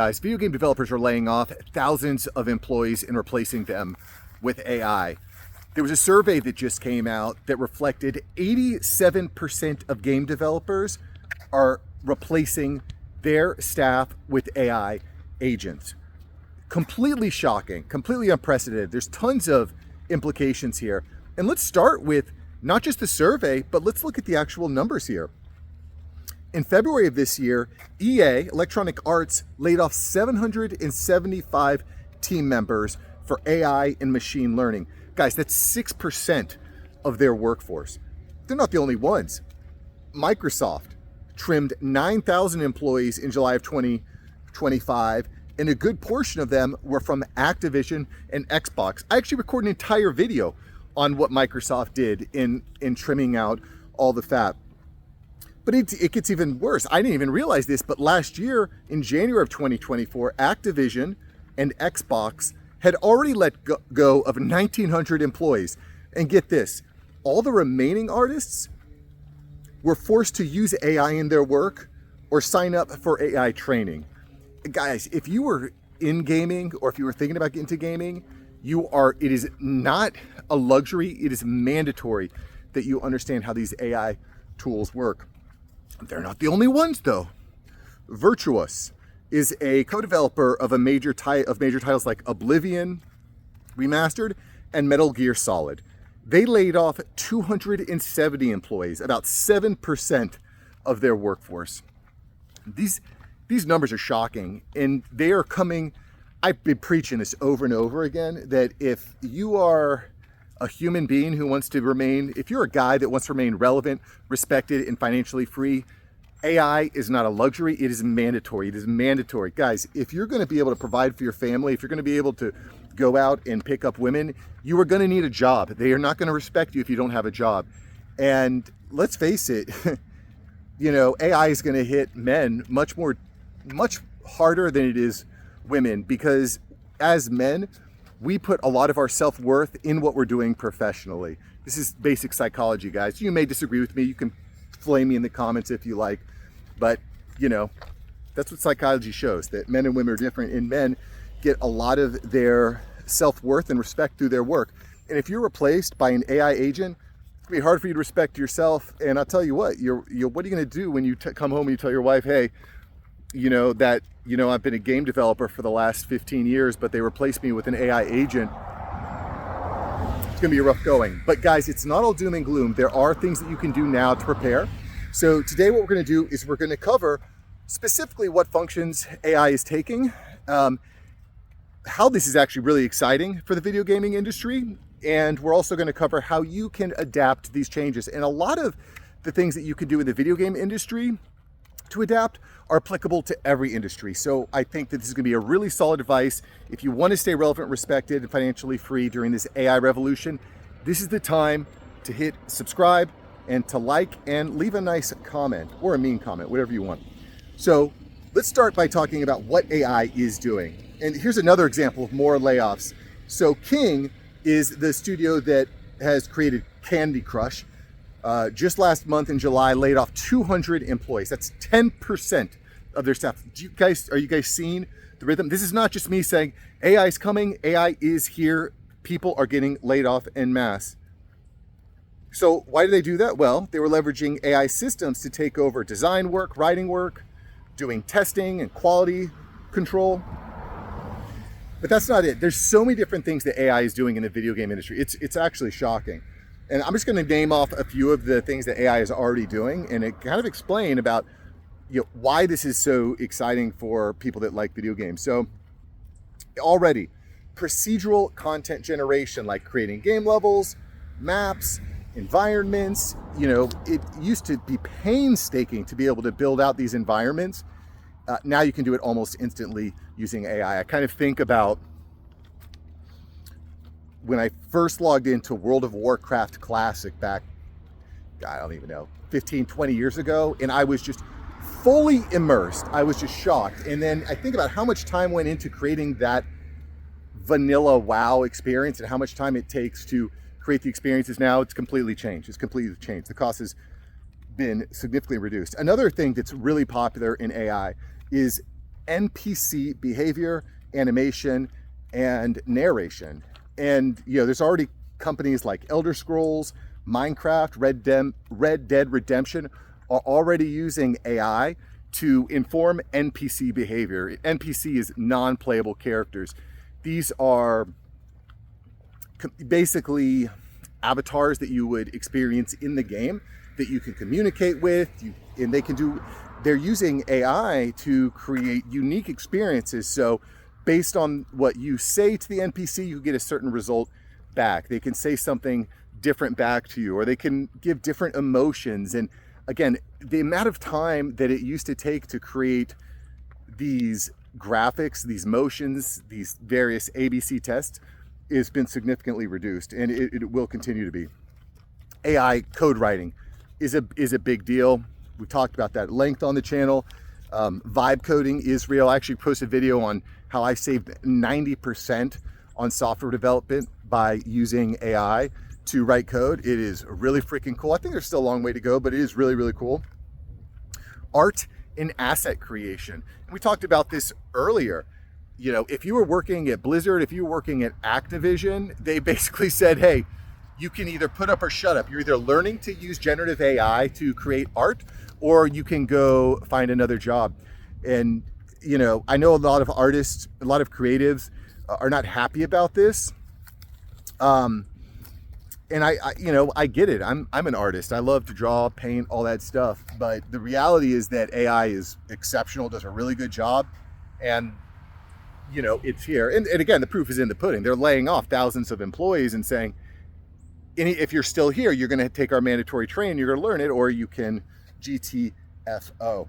Guys, video game developers are laying off thousands of employees and replacing them with AI. There was a survey that just came out that reflected 87% of game developers are replacing their staff with AI agents. Completely shocking, completely unprecedented. There's tons of implications here. And let's start with not just the survey, but let's look at the actual numbers here. In February of this year, EA, Electronic Arts, laid off 775 team members for AI and machine learning. Guys, that's 6% of their workforce. They're not the only ones. Microsoft trimmed 9,000 employees in July of 2025, and a good portion of them were from Activision and Xbox. I actually recorded an entire video on what Microsoft did in trimming out all the fat. But it gets even worse. I didn't even realize this, but last year, in January of 2024, Activision and Xbox had already let go of 1,900 employees. And get this, all the remaining artists were forced to use AI in their work or sign up for AI training. Guys, if you were in gaming or if you were thinking about getting into gaming, it is not a luxury, it is mandatory that you understand how these AI tools work. They're not the only ones though. Virtuos is a co-developer of major titles like Oblivion Remastered and Metal Gear Solid. They laid off 270 employees, about 7% of their workforce. These numbers are shocking, and they are coming. I've been preaching this over and over again, that if you are a human being who wants to remain, if you're a guy that wants to remain relevant, respected, and financially free, AI is not a luxury, it is mandatory. It is mandatory. Guys, if you're going to be able to provide for your family, if you're going to be able to go out and pick up women, you are going to need a job. They are not going to respect you if you don't have a job. And let's face it, AI is going to hit men much harder than it is women, because as men, we put a lot of our self-worth in what we're doing professionally. This is basic psychology, guys. You may disagree with me. You can flame me in the comments if you like. But, that's what psychology shows, that men and women are different, and men get a lot of their self-worth and respect through their work. And if you're replaced by an AI agent, it's going to be hard for you to respect yourself. And I'll tell you what, what are you going to do when you come home and you tell your wife, hey, I've been a game developer for the last 15 years, but they replaced me with an AI agent. It's gonna be rough going. But guys, it's not all doom and gloom. There are things that you can do now to prepare. So today what we're gonna do is we're gonna cover specifically what functions AI is taking, how this is actually really exciting for the video gaming industry, and we're also gonna cover how you can adapt to these changes. And a lot of the things that you can do in the video game industry to adapt are applicable to every industry. So I think that this is going to be a really solid advice. If you want to stay relevant, respected, and financially free during this AI revolution, this is the time to hit subscribe and to like and leave a nice comment or a mean comment, whatever you want. So let's start by talking about what AI is doing. And here's another example of more layoffs. So King is the studio that has created Candy Crush. Just last month in July, laid off 200 employees. That's 10% of their staff. Are you guys seeing the rhythm? This is not just me saying AI is coming, AI is here. People are getting laid off en masse. So why do they do that? Well, they were leveraging AI systems to take over design work, writing work, doing testing and quality control. But that's not it. There's so many different things that AI is doing in the video game industry. It's actually shocking. And I'm just going to name off a few of the things that AI is already doing and kind of explain about why this is so exciting for people that like video games. So already, procedural content generation, like creating game levels, maps, environments. It used to be painstaking to be able to build out these environments. Now you can do it almost instantly using AI. I kind of think about when I first logged into World of Warcraft Classic back, I don't even know, 15, 20 years ago, and I was just fully immersed. I was just shocked. And then I think about how much time went into creating that vanilla WoW experience and how much time it takes to create the experiences now. It's completely changed. The cost has been significantly reduced. Another thing that's really popular in AI is NPC behavior, animation, and narration. And there's already companies like Elder Scrolls, Minecraft, Red Dead Redemption are already using AI to inform NPC behavior. NPC is non-playable characters. These are basically avatars that you would experience in the game that you can communicate with, and they're using AI to create unique experiences. So based on what you say to the NPC, you get a certain result back. They can say something different back to you, or they can give different emotions. And again, the amount of time that it used to take to create these graphics, these motions, these various ABC tests has been significantly reduced, and it will continue to be. AI code writing is a big deal. We talked about that at length on the channel. Vibe coding is real. I actually posted a video on how I saved 90% on software development by using AI to write code. It is really freaking cool. I think there's still a long way to go, but it is really, really cool. Art and asset creation. And we talked about this earlier. If you were working at Blizzard, if you were working at Activision, they basically said, hey, you can either put up or shut up. You're either learning to use generative AI to create art, or you can go find another job. And, I know a lot of artists, a lot of creatives are not happy about this. And I get it. I'm an artist. I love to draw, paint, all that stuff. But the reality is that AI is exceptional, does a really good job. And, it's here. And again, the proof is in the pudding. They're laying off thousands of employees and saying, if you're still here, you're going to take our mandatory training, you're going to learn it, or you can GTFO.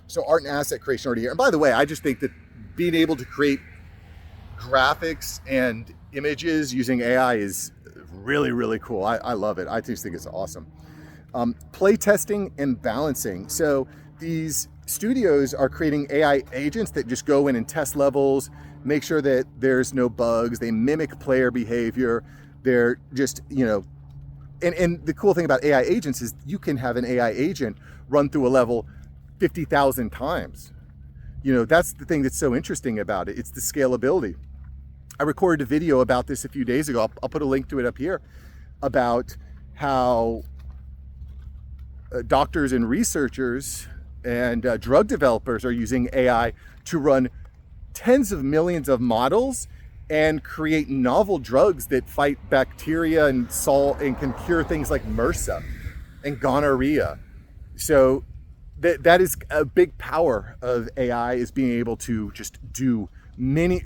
So art and asset creation already here. And by the way, I just think that being able to create graphics and images using AI is really, really cool. I love it. I just think it's awesome. Play testing and balancing. So these studios are creating AI agents that just go in and test levels, make sure that there's no bugs. They mimic player behavior. They're just, and the cool thing about AI agents is you can have an AI agent run through a level 50,000 times. That's the thing that's so interesting about it. It's the scalability. I recorded a video about this a few days ago. I'll put a link to it up here about how doctors and researchers and drug developers are using AI to run tens of millions of models and create novel drugs that fight bacteria and can cure things like MRSA and gonorrhea. So that is a big power of AI, is being able to just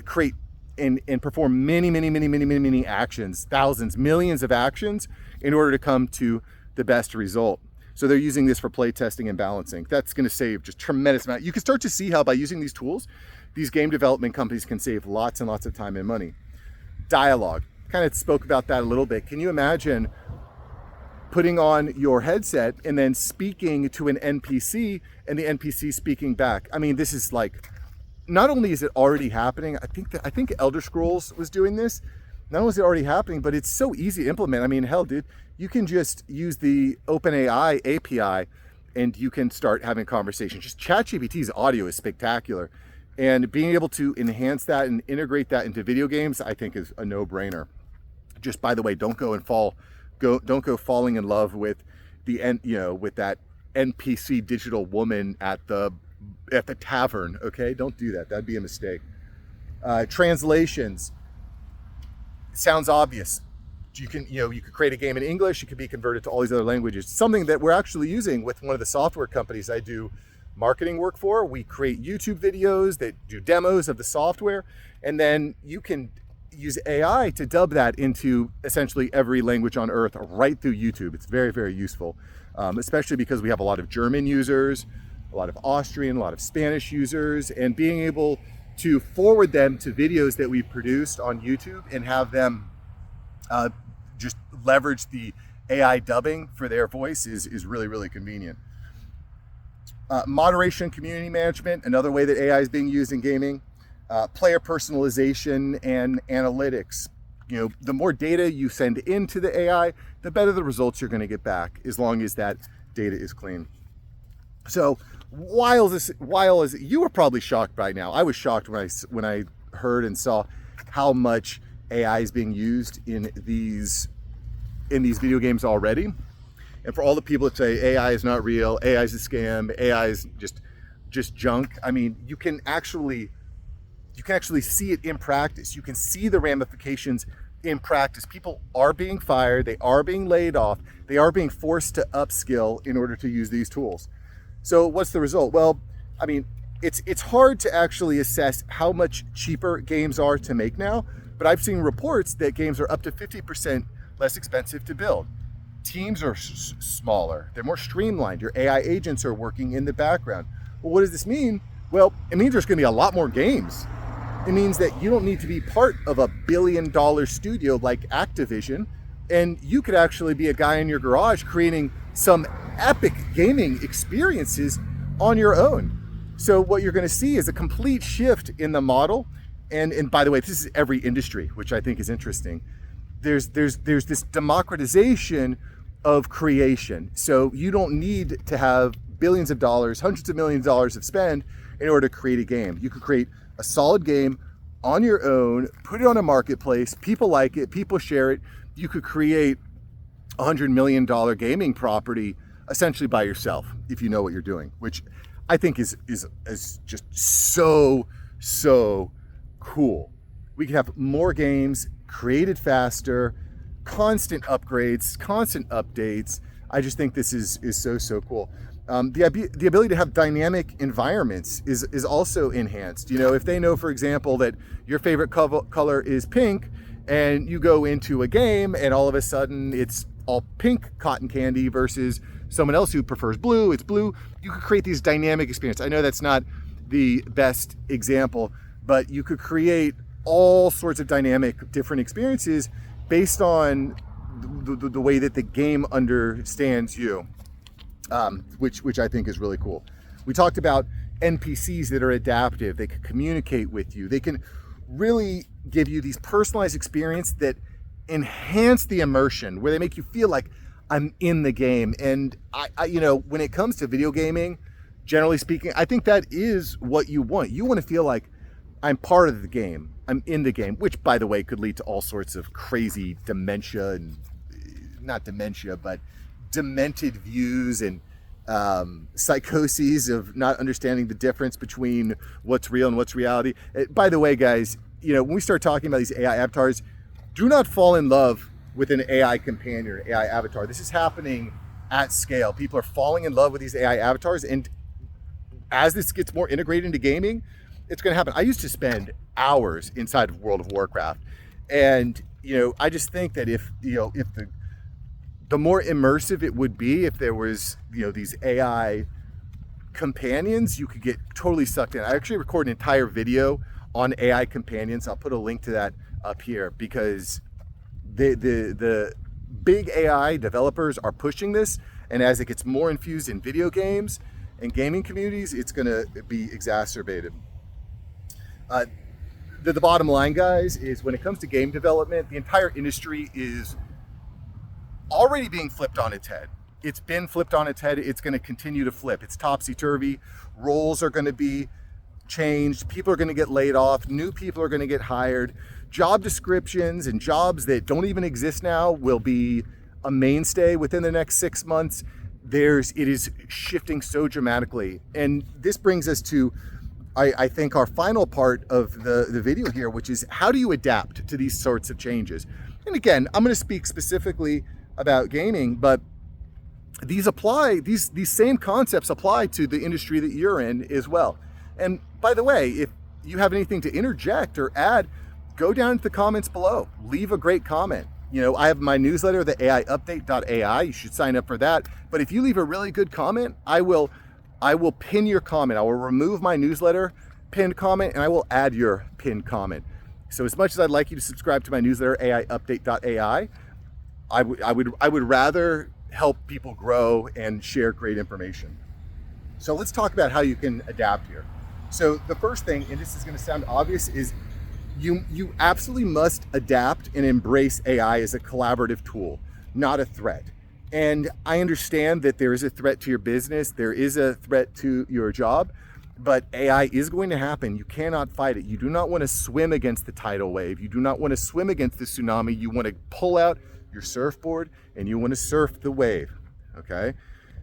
create and perform many actions, thousands, millions of actions in order to come to the best result. So they're using this for play testing and balancing. That's going to save just tremendous amount. You can start to see how by using these tools, these game development companies can save lots and lots of time and money. Dialogue, kind of spoke about that a little bit. Can you imagine putting on your headset and then speaking to an NPC and the NPC speaking back? I mean, this is like, not only is it already happening, I think Elder Scrolls was doing this. Not only is it already happening, but it's so easy to implement. I mean, hell, dude, you can just use the OpenAI API and you can start having conversations. Just ChatGPT's audio is spectacular. And being able to enhance that and integrate that into video games, I think is a no-brainer. Just by the way, don't go falling in love with with that NPC digital woman at the tavern. Okay, don't do that. That'd be a mistake. Translations. Sounds obvious. You could create a game in English. It could be converted to all these other languages. Something that we're actually using with one of the software companies I do marketing work for. We create YouTube videos that do demos of the software, and then you can use AI to dub that into essentially every language on earth right through YouTube. It's very, very useful, especially because we have a lot of German users, a lot of Austrian, a lot of Spanish users, and being able to forward them to videos that we've produced on YouTube and have them just leverage the AI dubbing for their voice is really, really convenient. Moderation, community management, another way that AI is being used in gaming. Player personalization and analytics. The more data you send into the AI, the better the results you're going to get back, as long as that data is clean. So while as you were probably shocked by now. I was shocked when I heard and saw how much AI is being used in these video games already. And for all the people that say AI is not real, AI is a scam, AI is just junk. I mean, you can actually see it in practice. You can see the ramifications in practice. People are being fired, they are being laid off, they are being forced to upskill in order to use these tools. So what's the result? Well, I mean, it's hard to actually assess how much cheaper games are to make now, but I've seen reports that games are up to 50% less expensive to build. Teams are smaller, they're more streamlined, your AI agents are working in the background. Well, what does this mean? Well, it means there's gonna be a lot more games. It means that you don't need to be part of a $1 billion studio like Activision, and you could actually be a guy in your garage creating some epic gaming experiences on your own. So what you're gonna see is a complete shift in the model. And by the way, this is every industry, which I think is interesting. There's this democratization of creation. So you don't need to have billions of dollars, hundreds of millions of dollars of spend in order to create a game. You could create a solid game on your own, put it on a marketplace, people like it, people share it. You could create $100 million gaming property essentially by yourself if you know what you're doing, which I think is just so cool. We could have more games created faster, constant upgrades, constant updates. I just think this is so cool. The ability to have dynamic environments is also enhanced. You know, if they know, for example, that your favorite color is pink, and you go into a game and all of a sudden it's all pink cotton candy versus someone else who prefers blue, it's blue. You could create these dynamic experiences. I know that's not the best example, but you could create all sorts of dynamic different experiences based on the way that the game understands you. Which I think is really cool. We talked about NPCs that are adaptive. They can communicate with you. They can really give you these personalized experiences that enhance the immersion, where they make you feel like I'm in the game. And I you know, when it comes to video gaming, generally speaking, I think that is what you want. You want to feel like I'm part of the game. I'm in the game, which, by the way, could lead to all sorts of crazy dementia and not dementia, but demented views and psychoses of not understanding the difference between what's real and what's reality. By the way, guys, you know, when we start talking about these AI avatars, do not fall in love with an AI companion or AI avatar. This is happening at scale. People are falling in love with these AI avatars, and as this gets more integrated into gaming, it's going to happen. I used to spend hours inside of World of Warcraft, and you know, I just think that if the more immersive it would be if there was, you know, these AI companions, you could get totally sucked in. I actually recorded an entire video on AI companions. I'll put a link to that up here because the big AI developers are pushing this, and as it gets more infused in video games and gaming communities, it's gonna be exacerbated. The bottom line, guys, is when it comes to game development, the entire industry is already being flipped on its head. It's been flipped on its head. It's going to continue to flip. It's topsy-turvy. Roles are going to be changed. People are going to get laid off. New people are going to get hired. Job descriptions and jobs that don't even exist now will be a mainstay within the next 6 months. It is shifting so dramatically. And this brings us to, I think, our final part of the video here, which is how do you adapt to these sorts of changes? And again, I'm going to speak specifically about gaming, but these same concepts apply to the industry that you're in as well. And by the way, if you have anything to interject or add, go down into the comments below. Leave a great comment. You know, I have my newsletter, the AIupdate.ai. You should sign up for that. But if you leave a really good comment, I will pin your comment. I will remove my newsletter pinned comment, and I will add your pinned comment. So as much as I'd like you to subscribe to my newsletter, AIupdate.ai, I would rather help people grow and share great information. So let's talk about how you can adapt here. So the first thing, and this is going to sound obvious, is you absolutely must adapt and embrace AI as a collaborative tool, not a threat. And I understand that there is a threat to your business, there is a threat to your job, but AI is going to happen. You cannot fight it. You do not want to swim against the tidal wave. You do not want to swim against the tsunami. You want to pull out your surfboard and you want to surf the wave, okay?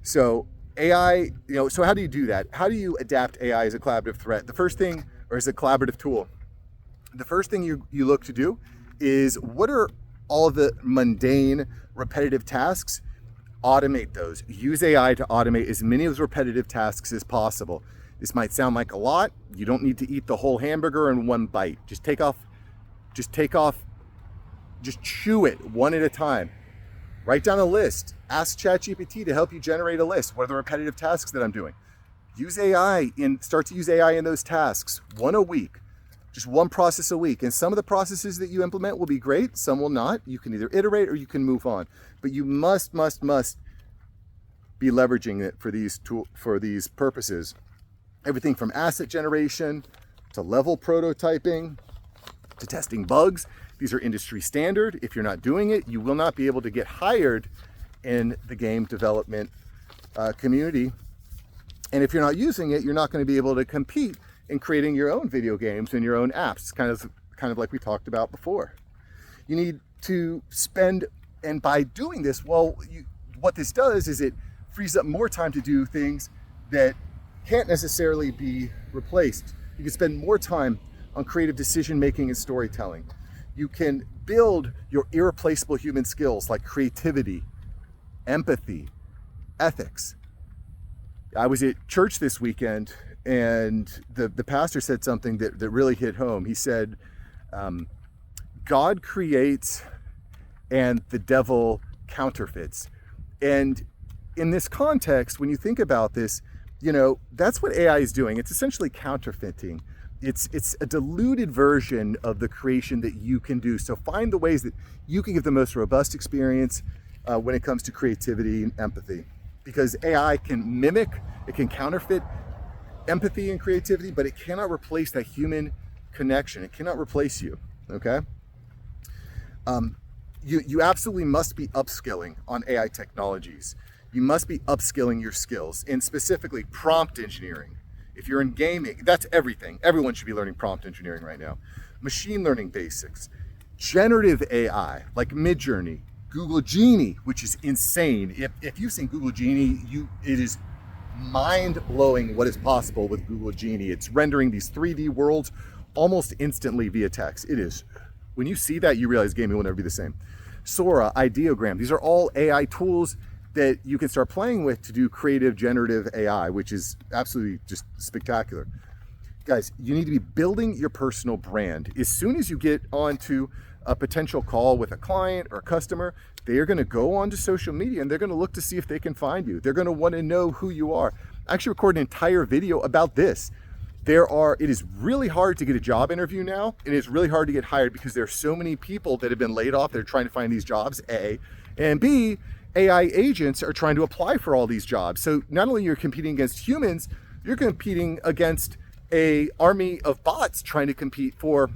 So AI, so how do you do that? How do you adapt AI as a collaborative threat? The first thing, or as a collaborative tool, the first thing you look to do is, what are all of the mundane, repetitive tasks? Automate those. Use AI to automate as many of those repetitive tasks as possible. This might sound like a lot. You don't need to eat the whole hamburger in one bite. Just chew it one at a time. Write down a list. Ask ChatGPT to help you generate a list. What are the repetitive tasks that I'm doing? Start to use AI in those tasks, one a week. Just one process a week. And some of the processes that you implement will be great, some will not. You can either iterate or you can move on. But you must be leveraging it for these purposes. Everything from asset generation to level prototyping to testing bugs. These are industry standard. If you're not doing it, you will not be able to get hired in the game development community. And if you're not using it, you're not going to be able to compete in creating your own video games and your own apps, kind of like we talked about before. You need to spend, and by doing this, what this does is it frees up more time to do things that can't necessarily be replaced. You can spend more time on creative decision making and storytelling. You can build your irreplaceable human skills like creativity, empathy, ethics. I was at church this weekend, and the pastor said something that really hit home. He said, God creates and the devil counterfeits. And in this context, when you think about this, that's what AI is doing. It's essentially counterfeiting. It's a diluted version of the creation that you can do. So find the ways that you can give the most robust experience when it comes to creativity and empathy. Because AI can mimic, it can counterfeit empathy and creativity, but it cannot replace that human connection. It cannot replace you, okay? You absolutely must be upskilling on AI technologies. You must be upskilling your skills, and specifically prompt engineering. If you're in gaming, that's everything. Everyone should be learning prompt engineering right now. Machine learning basics, generative AI like Midjourney, Google Genie, which is insane. If you've seen Google Genie, it is mind-blowing what is possible with Google Genie. It's rendering these 3D worlds almost instantly via text. It is. When you see that, you realize gaming will never be the same. Sora, Ideogram, these are all AI tools that you can start playing with to do creative generative AI, which is absolutely just spectacular. Guys, you need to be building your personal brand. As soon as you get onto a potential call with a client or a customer, they are going to go onto social media and they're going to look to see if they can find you. They're going to want to know who you are. I actually recorded an entire video about this. It is really hard to get a job interview now, and it's really hard to get hired because there are so many people that have been laid off that are trying to find these jobs, A, and B, AI agents are trying to apply for all these jobs. So not only you're competing against humans, you're competing against an army of bots trying to compete for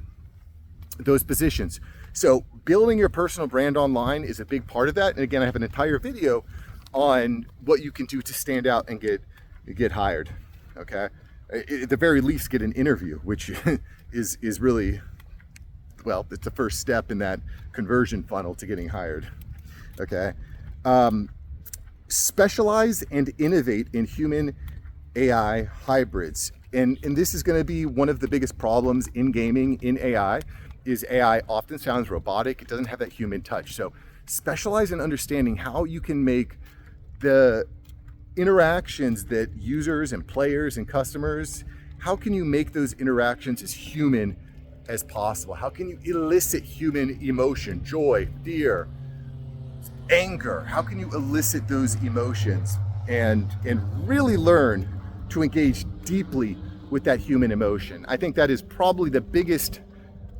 those positions. So building your personal brand online is a big part of that. And again, I have an entire video on what you can do to stand out and get hired, okay? At the very least, get an interview, which is really, it's the first step in that conversion funnel to getting hired, okay? Specialize and innovate in human AI hybrids. And this is going to be one of the biggest problems in gaming, in AI, is AI often sounds robotic. It doesn't have that human touch. So specialize in understanding how you can make the interactions that users and players and customers, how can you make those interactions as human as possible? How can you elicit human emotion, joy, fear, anger? How can you elicit those emotions and really learn to engage deeply with that human emotion? I think that is probably the biggest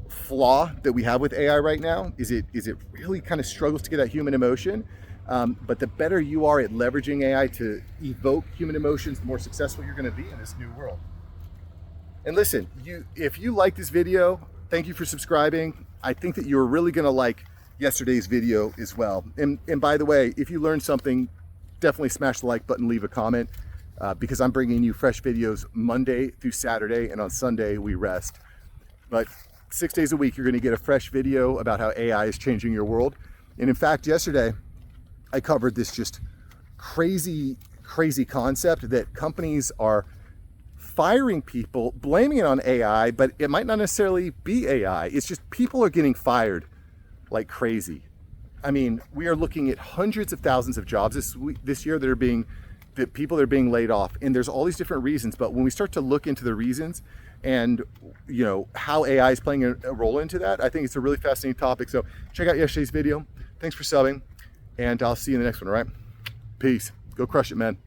flaw that we have with AI right now, is it really kind of struggles to get that human emotion. But the better you are at leveraging AI to evoke human emotions, the more successful you're going to be in this new world. And listen, if you like this video, thank you for subscribing. I think that you're really going to like yesterday's video as well. And by the way, if you learned something, definitely smash the like button, leave a comment, because I'm bringing you fresh videos Monday through Saturday, and on Sunday we rest. But 6 days a week, you're gonna get a fresh video about how AI is changing your world. And in fact, yesterday, I covered this just crazy concept that companies are firing people, blaming it on AI, but it might not necessarily be AI. It's just people are getting fired like crazy. I mean, we are looking at hundreds of thousands of jobs this year that people are being laid off, and there's all these different reasons. But when we start to look into the reasons and how AI is playing a role into that, I think it's a really fascinating topic. So check out yesterday's video. Thanks for subbing, and I'll see you in the next one. All right, peace. Go crush it, man.